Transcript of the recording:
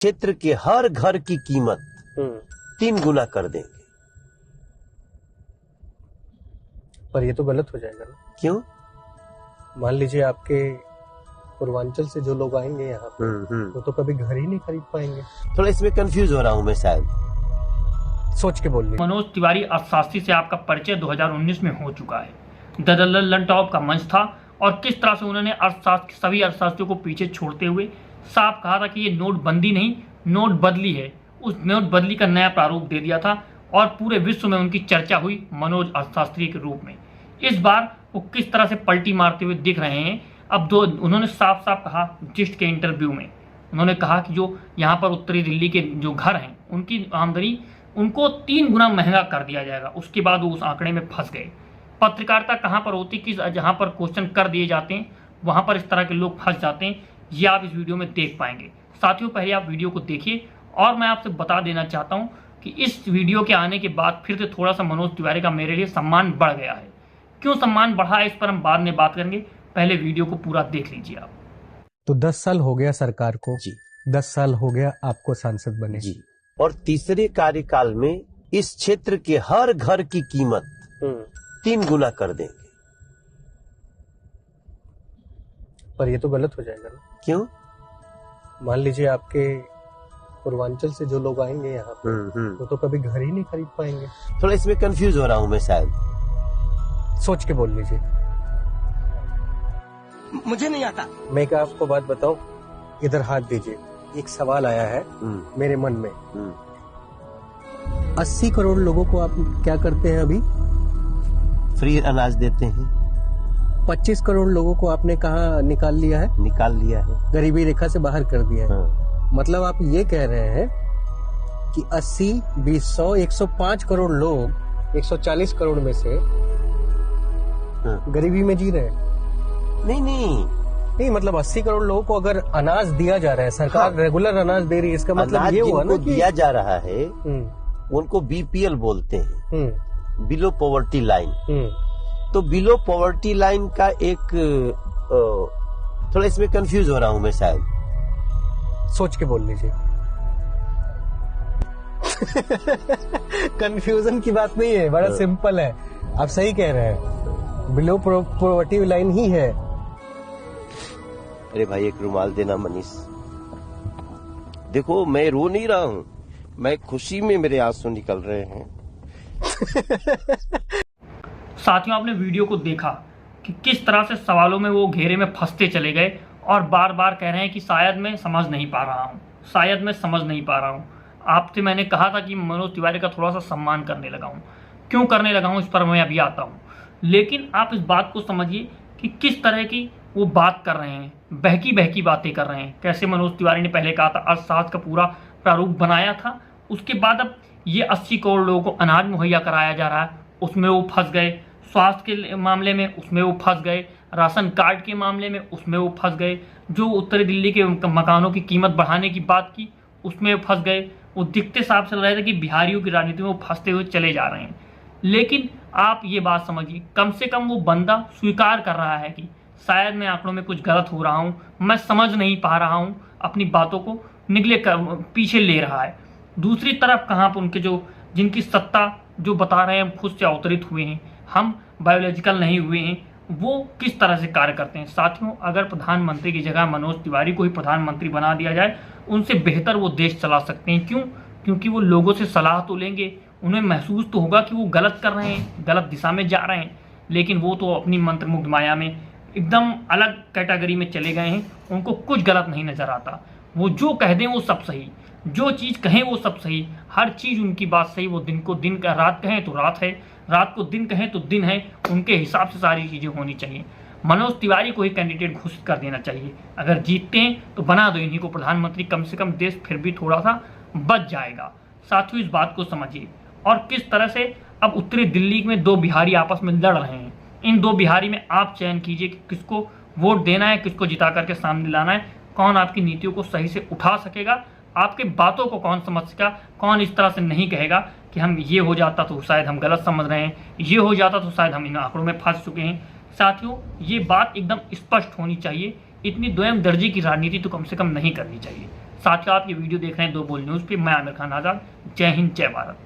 क्षेत्र के हर घर की कीमत 3 गुना कर देंगे। पर ये तो गलत हो जाएगा ना। क्यों? मान लीजिए आपके पूर्वांचल से जो लोग आएंगे यहाँ पे वो तो कभी घर ही नहीं खरीद पाएंगे। थोड़ा इसमें कंफ्यूज हो रहा हूँ मैं, शायद सोच के बोल लीजिए। मनोज तिवारी अर्थशास्त्री से आपका परिचय 2019 में हो चुका है। द लंडन टॉप का मंच था और किस तरह से उन्होंने अर्थशास्त्र सभी अर्थशास्त्रियों को पीछे छोड़ते हुए साफ कहा था कि ये नोटबंदी नहीं, नोट बदली है। उस नोट बदली का नया प्रारूप दे दिया था और पूरे विश्व में उनकी चर्चा हुई मनोज अर्थशास्त्री के रूप में। इस बार वो किस तरह से पलटी मारते हुए दिख रहे हैं। अब उन्होंने साफ साफ कहा जिस्ट के इंटरव्यू में, उन्होंने कहा कि जो यहाँ पर उत्तरी दिल्ली के जो घर हैं उनकी आमदनी उनको 3 गुना महंगा कर दिया जाएगा। उसके बाद वो उस आंकड़े में फंस गए। पत्रकारिता कहाँ पर होती कि जहाँ पर क्वेश्चन कर दिए जाते हैं वहाँ पर इस तरह के लोग फंस जाते हैं। ये आप इस वीडियो में देख पाएंगे। साथियों, पहले आप वीडियो को देखिए और मैं आपसे बता देना चाहता हूँ कि इस वीडियो के आने के बाद फिर से थोड़ा सा मनोज तिवारी का मेरे लिए सम्मान बढ़ गया है। क्यों सम्मान बढ़ा है इस पर हम बाद में बात करेंगे, पहले वीडियो को पूरा देख लीजिए आप। तो 10 साल हो गया सरकार को जी, 10 साल हो गया आपको सांसद बने जी, और तीसरे कार्यकाल में इस क्षेत्र के हर घर की कीमत 3 गुना कर देंगे। पर ये तो गलत हो जाएगा ना। क्यों? मान लीजिए आपके पूर्वांचल से जो लोग आएंगे यहाँ पे वो तो कभी घर ही नहीं खरीद पाएंगे। थोड़ा इसमें कंफ्यूज हो रहा हूँ मैं, शायद सोच के बोल लीजिए। मुझे नहीं आता। मैं क्या आपको बात बताऊं, इधर हाथ दीजिए। एक सवाल आया है मेरे मन में। 80 करोड़ लोगों को आप क्या करते हैं अभी? फ्री अनाज देते हैं। 25 करोड़ लोगों को आपने कहाँ निकाल लिया है? निकाल लिया है, गरीबी रेखा से बाहर कर दिया है। हाँ। मतलब आप ये कह रहे हैं कि 80, 20, 100, 105 करोड़ लोग 140 करोड़ में से गरीबी में जी रहे हैं। नहीं, मतलब 80 करोड़ लोगों को अगर अनाज दिया जा रहा है, सरकार रेगुलर अनाज दे रही है, इसका मतलब ये हुआ ना कि दिया जा रहा है उनको बीपीएल बोलते हैं, बिलो पॉवर्टी लाइन। तो बिलो पॉवर्टी लाइन का एक थोड़ा इसमें कंफ्यूज हो रहा हूं मैं, शायद सोच के बोल लीजिए। कंफ्यूजन की बात नहीं है, बड़ा सिंपल है। आप सही कह रहे हैं, बिलो पॉवर्टी लाइन ही है। अरे भाई, एक रुमाल देना मनीष। देखो, मैं रो नहीं रहा हूँ, मैं खुशी में मेरे आंसू निकल रहे हैं। साथियों, आपने वीडियो को देखा कि किस तरह से सवालों में वो घेरे में फंसते चले गए और बार बार कह रहे हैं कि शायद मैं समझ नहीं पा रहा हूँ, शायद मैं समझ नहीं पा रहा हूँ। आपसे मैंने कहा था कि मनोज तिवारी का थोड़ा सा सम्मान करने लगा हूँ। क्यों करने लगा हूँ इस पर मैं अभी आता हूँ, लेकिन आप इस बात को समझिए कि किस तरह की वो बात कर रहे हैं, बहकी बहकी बातें कर रहे हैं। कैसे मनोज तिवारी ने पहले कहा था अर्थशास्त्र का पूरा प्रारूप बनाया था, उसके बाद अब ये 80 करोड़ लोगों को अनाज मुहैया कराया जा रहा है, उसमें वो फंस गए। स्वास्थ्य के मामले में उसमें वो फंस गए, राशन कार्ड के मामले में उसमें वो फंस गए, जो उत्तरी दिल्ली के मकानों की कीमत बढ़ाने की बात की उसमें वो फंस गए। वो दिखते साफ चल रहे थे कि बिहारियों की राजनीति में वो फंसते हुए चले जा रहे हैं। लेकिन आप ये बात समझिए, कम से कम वो बंदा स्वीकार कर रहा है कि शायद मैं आंकड़ों में कुछ गलत हो रहा हूँ, मैं समझ नहीं पा रहा हूँ, अपनी बातों को निगलेक्ट पीछे ले रहा है। दूसरी तरफ कहाँ पर उनके जो जिनकी सत्ता जो बता रहे हैं खुद से अवतरित हुए हैं, हम बायोलॉजिकल नहीं हुए हैं, वो किस तरह से कार्य करते हैं। साथियों, अगर प्रधानमंत्री की जगह मनोज तिवारी को ही प्रधानमंत्री बना दिया जाए, उनसे बेहतर वो देश चला सकते हैं। क्यों? क्योंकि वो लोगों से सलाह तो लेंगे, उन्हें महसूस तो होगा कि वो गलत कर रहे हैं, गलत दिशा में जा रहे हैं, लेकिन वो तो अपनी मंत्रमुग्ध माया में एकदम अलग कैटेगरी में चले गए हैं। उनको कुछ गलत नहीं नजर आता। वो जो कह दें वो सब सही, जो चीज़ कहें वो सब सही, हर चीज़ उनकी बात सही। वो दिन को दिन का, रात कहें तो रात है, रात को दिन कहें तो दिन है। उनके हिसाब से सारी चीज़ें होनी चाहिए। मनोज तिवारी को ही कैंडिडेट घोषित कर देना चाहिए। अगर जीतते हैं तो बना दो इन्हीं को प्रधानमंत्री, कम से कम देश फिर भी थोड़ा सा बच जाएगा। साथियों, इस बात को समझिए। और किस तरह से अब उत्तरी दिल्ली में 2 बिहारी आपस में लड़ रहे हैं। इन 2 बिहारी में आप चयन कीजिए कि किसको वोट देना है, किसको जिता करके सामने लाना है, कौन आपकी नीतियों को सही से उठा सकेगा, आपके बातों को कौन समझ सकेगा, कौन इस तरह से नहीं कहेगा कि हम ये हो जाता तो शायद हम गलत समझ रहे हैं, ये हो जाता तो शायद हम इन आंकड़ों में फंस चुके हैं। साथियों, ये बात एकदम स्पष्ट होनी चाहिए। इतनी द्वयम दर्जी की राजनीति तो कम से कम नहीं करनी चाहिए। साथियों, आप ये वीडियो देख रहे हैं दो बोल न्यूज़ पे। मैं आमिर खान आज़ाद। जय हिंद, जय भारत।